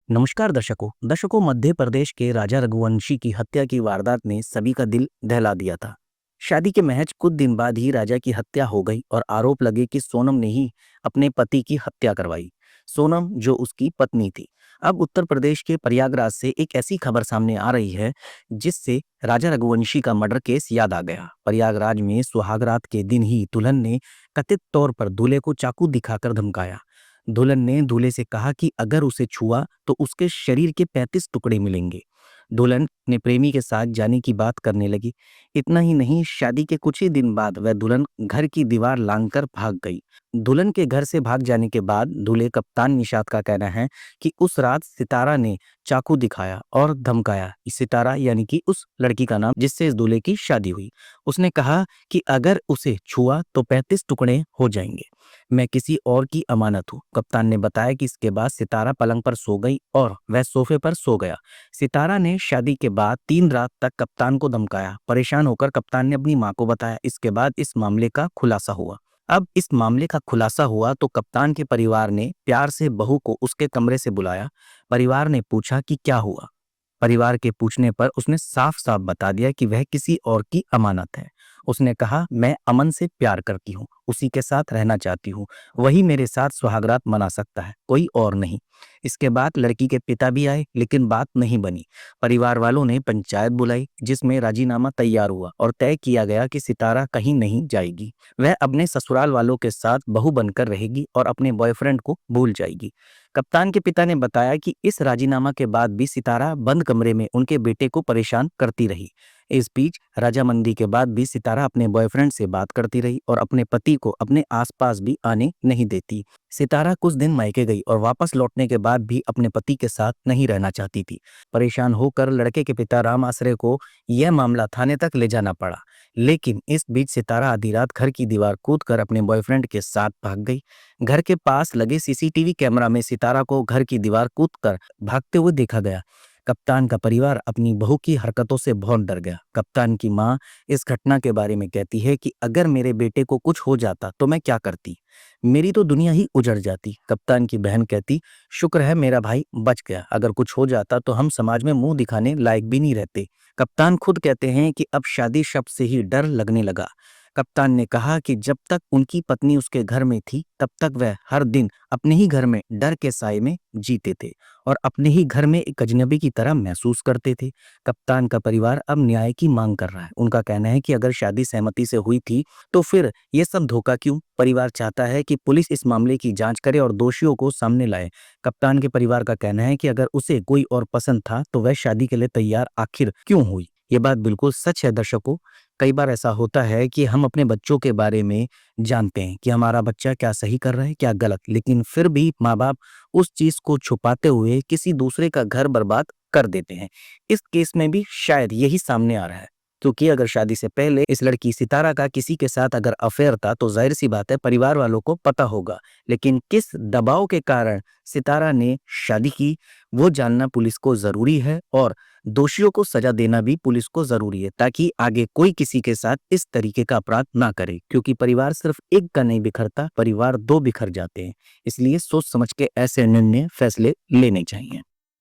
नमस्कार दर्शकों मध्य प्रदेश के राजा रघुवंशी की हत्या की वारदात ने सभी का दिल दहला दिया था। शादी के महज कुछ दिन बाद ही राजा की हत्या हो गई और आरोप लगे कि सोनम ने ही अपने पति की हत्या करवाई। सोनम जो उसकी पत्नी थी। अब उत्तर प्रदेश के प्रयागराज से एक ऐसी खबर सामने आ रही है जिससे राजा रघुवंशी का मर्डर केस याद आ गया। प्रयागराज में सुहागरात के दिन ही दुल्हन ने कथित तौर पर दूल्हे को चाकू दिखाकर धमकाया। दुल्हन ने दूल्हे से कहा कि अगर उसे छुआ तो उसके शरीर के 35 टुकड़े मिलेंगे। दुल्हन ने प्रेमी के साथ जाने की बात करने लगी। इतना ही नहीं, शादी के कुछ ही दिन बाद वह दुल्हन घर की दीवार लांघकर भाग गई। दुल्हन के घर से भाग जाने के बाद दूल्हे कप्तान निषाद का कहना है कि उस रात सितारा ने चाकू दिखाया और धमकाया। इस सितारा यानी कि उस लड़की का नाम जिससे इस दूल्हे की शादी हुई। उसने कहा कि अगर उसे छुआ तो 35 टुकड़े हो जाएंगे। मैं किसी और की अमानत हूँ। कप्तान ने बताया कि इसके बाद सितारा पलंग पर सो गई और वह सोफे पर सो गया। सितारा ने शादी के बाद 3 रात तक कप्तान को धमकाया। परेशान होकर कप्तान ने अपनी मां को बताया। इसके बाद इस मामले का खुलासा हुआ। अब इस मामले का खुलासा हुआ तो कप्तान के परिवार ने प्यार से बहू को उसके कमरे से बुलाया। परिवार ने पूछा कि क्या हुआ। परिवार के पूछने पर उसने साफ साफ बता दिया कि वह किसी और की अमानत है। उसने कहा, मैं अमन से प्यार करती हूँ, उसी के साथ रहना चाहती हूँ। वही मेरे साथ सुहागरात मना सकता है, कोई और नहीं। इसके बाद लड़की के पिता भी आए लेकिन बात नहीं बनी। परिवार वालों ने पंचायत बुलाई जिसमें राजीनामा तैयार हुआ और तय किया गया कि सितारा कहीं नहीं जाएगी। वह अपने ससुराल वालों के साथ बहू बनकर रहेगी और अपने बॉयफ्रेंड को भूल जाएगी। कप्तान के पिता ने बताया कि इस राजीनामा के बाद भी सितारा बंद कमरे में उनके बेटे को परेशान करती रही। इस बीच रजामंदी के बाद भी सितारा अपने बॉयफ्रेंड से बात करती रही और अपने पति को अपने आसपास भी आने नहीं देती। सितारा कुछ दिन मायके गई और वापस लौटने के बाद भी अपने पति के साथ नहीं रहना चाहती थी। परेशान होकर लड़के के पिता राम आश्रय को यह मामला थाने तक ले जाना पड़ा। लेकिन इस बीच सितारा आधी रात घर की दीवार कूदकर अपने बॉयफ्रेंड के साथ भाग गई। घर के पास लगे सीसीटीवी कैमरा में सितारा को घर की दीवार कूदकर भागते हुए देखा गया। कप्तान का परिवार अपनी बहू की हरकतों से बहुत डर गया। कप्तान की मां इस घटना के बारे में कहती है कि अगर मेरे बेटे को कुछ हो जाता तो मैं क्या करती, मेरी तो दुनिया ही उजड़ जाती। कप्तान की बहन कहती, शुक्र है मेरा भाई बच गया, अगर कुछ हो जाता तो हम समाज में मुंह दिखाने लायक भी नहीं रहते। कप्तान खुद कहते हैं कि अब शादी शब्द से ही डर लगने लगा। कप्तान ने कहा कि जब तक उनकी पत्नी उसके घर में थी तब तक वह हर दिन अपने ही घर में डर के साए में जीते थे और अपने ही घर में एक अजनबी की तरह महसूस करते थे। कप्तान का परिवार अब न्याय की मांग कर रहा है। उनका कहना है कि अगर शादी सहमति से हुई थी तो फिर ये सब धोखा क्यों। परिवार चाहता है कि पुलिस इस मामले की जांच करे और दोषियों को सामने लाए। कप्तान के परिवार का कहना है कि अगर उसे कोई और पसंद था तो वह शादी के लिए तैयार आखिर क्यों हुई। ये बात बिल्कुल सच है दर्शकों। कई बार ऐसा होता है कि हम अपने बच्चों के बारे में जानते हैं कि हमारा बच्चा क्या सही कर रहा है क्या गलत, लेकिन फिर भी माँ बाप उस चीज को छुपाते हुए किसी दूसरे का घर बर्बाद कर देते हैं। इस केस में भी शायद यही सामने आ रहा है, क्योंकि अगर शादी से पहले इस लड़की सितारा का किसी के साथ अगर अफेयर था तो जाहिर सी बात है परिवार वालों को पता होगा। लेकिन किस दबाव के कारण सितारा ने शादी की वो जानना पुलिस को जरूरी है और दोषियों को सजा देना भी पुलिस को जरूरी है, ताकि आगे कोई किसी के साथ इस तरीके का अपराध ना करे। क्योंकि परिवार सिर्फ एक का नहीं बिखरता, परिवार दो बिखर जाते हैं। इसलिए सोच समझ के ऐसे निर्णय फैसले लेने चाहिए।